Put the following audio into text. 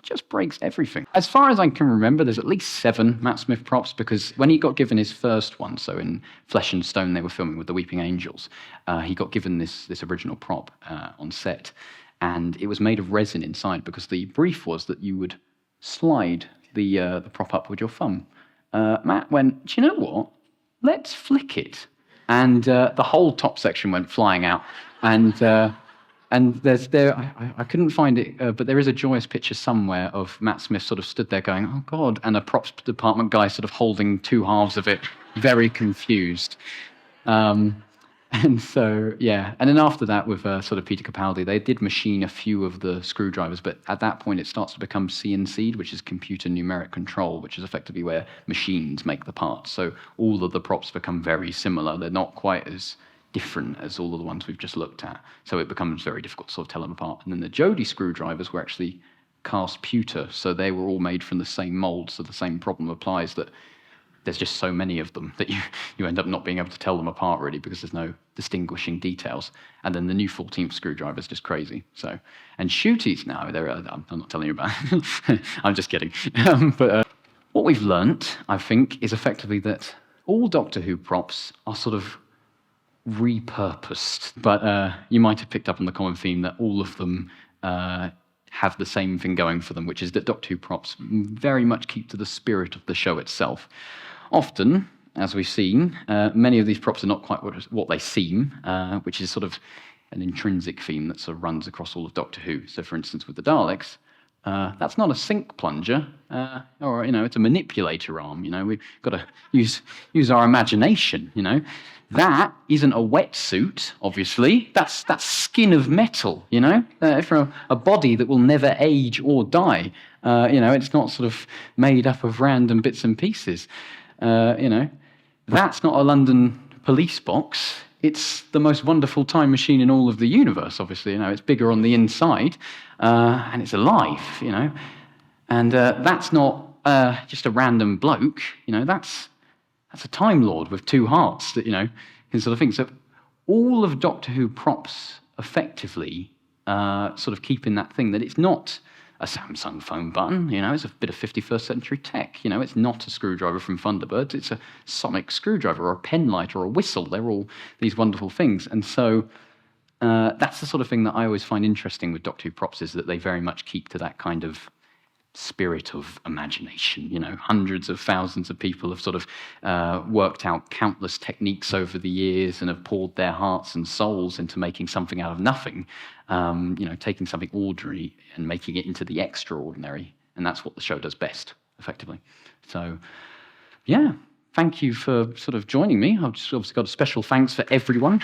just breaks everything. As far as I can remember, there's at least 7 Matt Smith props, because when he got given his first one, so in Flesh and Stone they were filming with the Weeping Angels, he got given this original prop on set, and it was made of resin inside, because the brief was that you would slide the prop up with your thumb. Matt went, do you know what? Let's flick it. And the whole top section went flying out. And I couldn't find it, but there is a joyous picture somewhere of Matt Smith sort of stood there going, oh God, and a props department guy sort of holding 2 halves of it, very confused. And so, yeah. And then after that, with sort of Peter Capaldi, they did machine a few of the screwdrivers, but at that point it starts to become CNC'd, which is computer numeric control, which is effectively where machines make the parts. So all of the props become very similar. They're not quite as different as all of the ones we've just looked at. So it becomes very difficult to sort of tell them apart. And then the Jody screwdrivers were actually cast pewter, so they were all made from the same mold, so the same problem applies, that there's just so many of them that you end up not being able to tell them apart, really, because there's no distinguishing details. And then the new 14th screwdriver is just crazy. So, and Shooties now, I'm not telling you about it. I'm just kidding. But what we've learnt, I think, is effectively that all Doctor Who props are sort of repurposed. But you might have picked up on the common theme that all of them have the same thing going for them, which is that Doctor Who props very much keep to the spirit of the show itself. Often, as we've seen, many of these props are not quite what they seem, which is sort of an intrinsic theme that sort of runs across all of Doctor Who. So, for instance, with the Daleks, that's not a sink plunger, or it's a manipulator arm. We've got to use our imagination. That isn't a wetsuit, obviously. That's skin of metal. For a body that will never age or die. It's not sort of made up of random bits and pieces. That's not a London police box. It's the most wonderful time machine in all of the universe, obviously. It's bigger on the inside, and it's alive, And that's not just a random bloke, that's a Time Lord with 2 hearts that, can sort of think. So all of Doctor Who props effectively sort of keep in that thing that it's not a Samsung phone button, it's a bit of 51st century tech, it's not a screwdriver from Thunderbirds, it's a sonic screwdriver or a pen light or a whistle. They're all these wonderful things. And so that's the sort of thing that I always find interesting with Doctor Who props, is that they very much keep to that kind of spirit of imagination. Hundreds of thousands of people have sort of worked out countless techniques over the years and have poured their hearts and souls into making something out of nothing, taking something ordinary and making it into the extraordinary. And that's what the show does best, effectively. So, yeah, thank you for sort of joining me. I've just obviously got a special thanks for everyone.